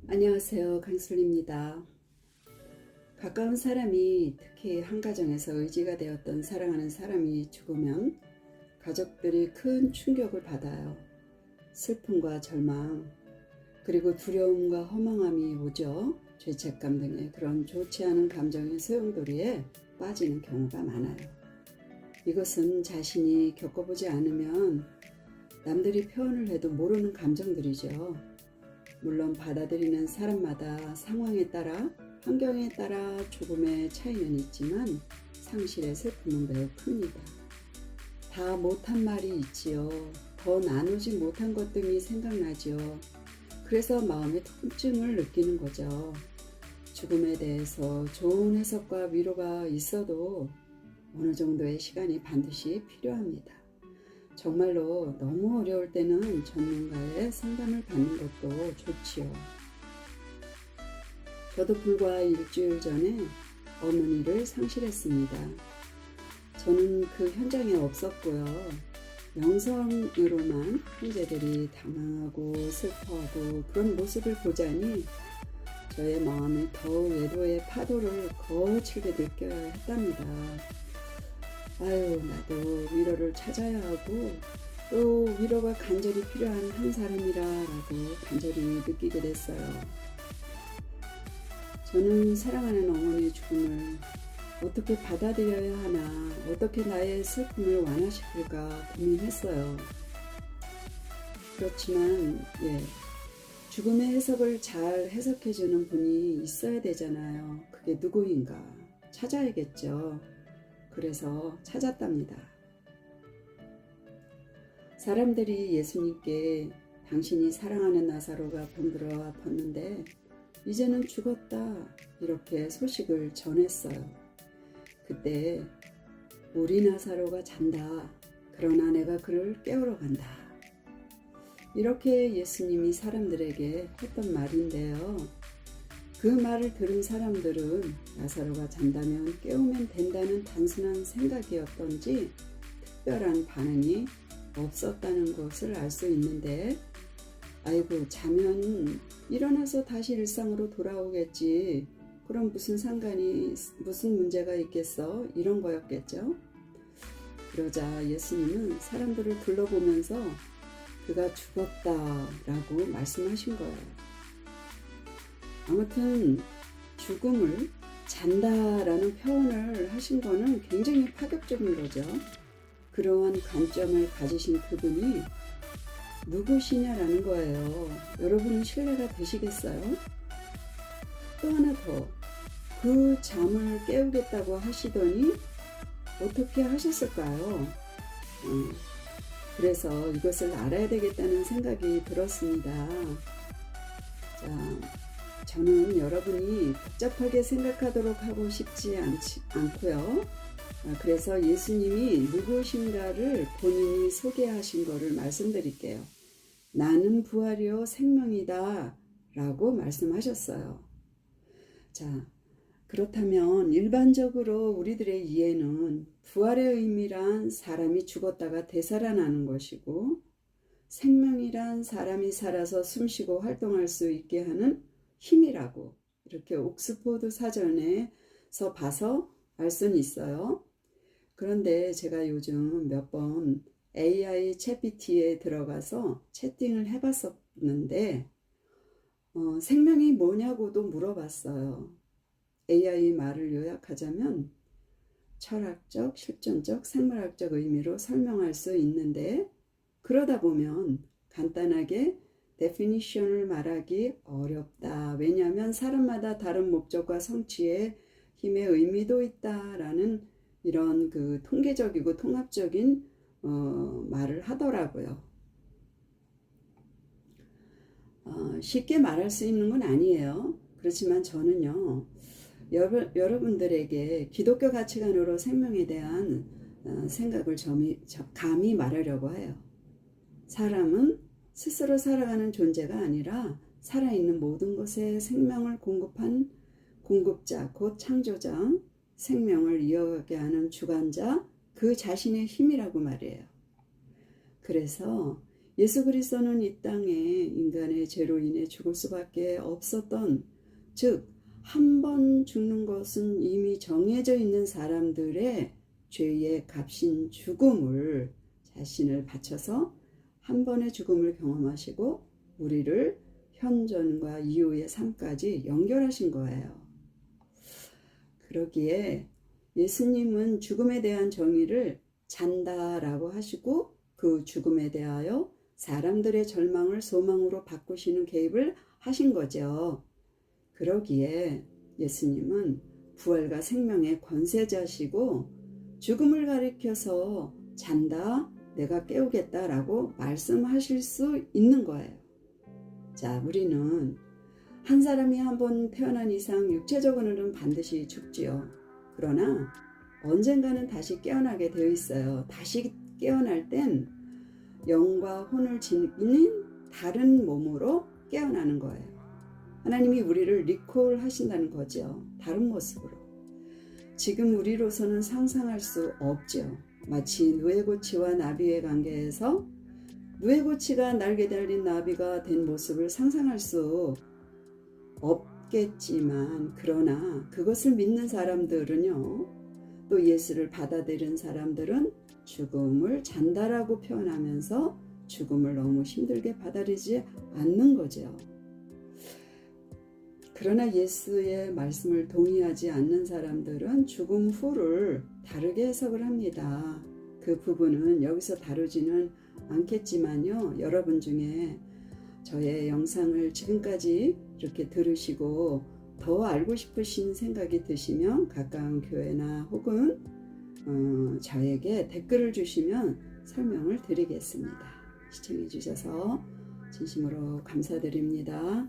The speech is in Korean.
안녕하세요. 강술입니다. 가까운 사람이, 특히 한 가정에서 의지가 되었던 사랑하는 사람이 죽으면 가족들이 큰 충격을 받아요. 슬픔과 절망, 그리고 두려움과 허망함이 오죠. 죄책감 등의 그런 좋지 않은 감정의 소용돌이에 빠지는 경우가 많아요. 이것은 자신이 겪어보지 않으면 남들이 표현을 해도 모르는 감정들이죠. 물론 받아들이는 사람마다 상황에 따라, 환경에 따라 조금의 차이는 있지만 상실의 슬픔은 매우 큽니다. 다 못한 말이 있지요. 더 나누지 못한 것 등이 생각나지요. 그래서 마음의 통증을 느끼는 거죠. 죽음에 대해서 좋은 해석과 위로가 있어도 어느 정도의 시간이 반드시 필요합니다. 정말로 너무 어려울 때는 전문가의 상담을 받는 것도 좋지요. 저도 불과 일주일 전에 어머니를 상실했습니다. 저는 그 현장에 없었고요. 영상으로만 형제들이 당황하고 슬퍼하고 그런 모습을 보자니 저의 마음에 더욱 외도의 파도를 거칠게 느껴야 했답니다. 아유, 나도 위로를 찾아야 하고 또 위로가 간절히 필요한 한 사람이라고 간절히 느끼게 됐어요. 저는 사랑하는 어머니의 죽음을 어떻게 받아들여야 하나, 어떻게 나의 슬픔을 완화시킬까 고민했어요. 그렇지만 죽음의 해석을 잘 해석해주는 분이 있어야 되잖아요. 그게 누구인가 찾아야겠죠. 그래서 찾았답니다. 사람들이 예수님께 당신이 사랑하는 나사로가 병들어 아팠는데 이제는 죽었다, 이렇게 소식을 전했어요. 그때 우리 나사로가 잔다, 그러나 내가 그를 깨우러 간다, 이렇게 예수님이 사람들에게 했던 말인데요. 그 말을 들은 사람들은 나사로가 잔다면 깨우면 된다는 단순한 생각이었던지 특별한 반응이 없었다는 것을 알 수 있는데, 아이고, 자면 일어나서 다시 일상으로 돌아오겠지, 그럼 무슨 문제가 있겠어, 이런 거였겠죠. 그러자 예수님은 사람들을 둘러보면서 그가 죽었다라고 말씀하신 거예요. 아무튼 죽음을 잔다라는 표현을 하신 거는 굉장히 파격적인 거죠. 그러한 관점을 가지신 그분이 누구시냐라는 거예요. 여러분 신뢰가 되시겠어요? 또 하나 더, 그 잠을 깨우겠다고 하시더니 어떻게 하셨을까요? 그래서 이것을 알아야 되겠다는 생각이 들었습니다. 자, 저는 여러분이 복잡하게 생각하도록 하고 싶지 않고요. 그래서 예수님이 누구신가를 본인이 소개하신 것을 말씀드릴게요. 나는 부활이요 생명이다 라고 말씀하셨어요. 자, 그렇다면 일반적으로 우리들의 이해는 부활의 의미란 사람이 죽었다가 되살아나는 것이고, 생명이란 사람이 살아서 숨쉬고 활동할 수 있게 하는 힘이라고 이렇게 옥스포드 사전에서 봐서 알 수는 있어요. 그런데 제가 요즘 몇 번 AI 챗GPT에 들어가서 채팅을 해봤었는데 생명이 뭐냐고도 물어봤어요. AI 말을 요약하자면 철학적, 실존적, 생물학적 의미로 설명할 수 있는데, 그러다 보면 간단하게 definition을 말하기 어렵다. 왜냐하면 사람마다 다른 목적과 성취의 힘의 의미도 있다라는 이런 그 통계적이고 통합적인 말을 하더라고요. 쉽게 말할 수 있는 건 아니에요. 그렇지만 저는요, 여러분들에게 기독교 가치관으로 생명에 대한 생각을 감히 말하려고 해요. 사람은 스스로 살아가는 존재가 아니라 살아있는 모든 것에 생명을 공급한 공급자, 곧 창조자, 생명을 이어가게 하는 주관자, 그 자신의 힘이라고 말해요. 그래서 예수 그리스도는 이 땅에 인간의 죄로 인해 죽을 수밖에 없었던, 즉 한 번 죽는 것은 이미 정해져 있는 사람들의 죄의 값인 죽음을 자신을 바쳐서 한 번의 죽음을 경험하시고 우리를 현존과 이후의 삶까지 연결하신 거예요. 그러기에 예수님은 죽음에 대한 정의를 잔다라고 하시고 그 죽음에 대하여 사람들의 절망을 소망으로 바꾸시는 개입을 하신 거죠. 그러기에 예수님은 부활과 생명의 권세자시고 죽음을 가리켜서 잔다, 내가 깨우겠다라고 말씀하실 수 있는 거예요. 자, 우리는 한 사람이 한 번 태어난 이상 육체적으로는 반드시 죽지요. 그러나 언젠가는 다시 깨어나게 되어 있어요. 다시 깨어날 땐 영과 혼을 지닌 다른 몸으로 깨어나는 거예요. 하나님이 우리를 리콜 하신다는 거죠. 다른 모습으로. 지금 우리로서는 상상할 수 없죠. 마치 누에고치와 나비의 관계에서 누에고치가 날개 달린 나비가 된 모습을 상상할 수 없겠지만, 그러나 그것을 믿는 사람들은요, 또 예수를 받아들인 사람들은 죽음을 잔다라고 표현하면서 죽음을 너무 힘들게 받아들이지 않는 거죠. 그러나 예수의 말씀을 동의하지 않는 사람들은 죽음 후를 다르게 해석을 합니다. 그 부분은 여기서 다루지는 않겠지만요, 여러분 중에 저의 영상을 지금까지 이렇게 들으시고 더 알고 싶으신 생각이 드시면 가까운 교회나 혹은 저에게 댓글을 주시면 설명을 드리겠습니다. 시청해 주셔서 진심으로 감사드립니다.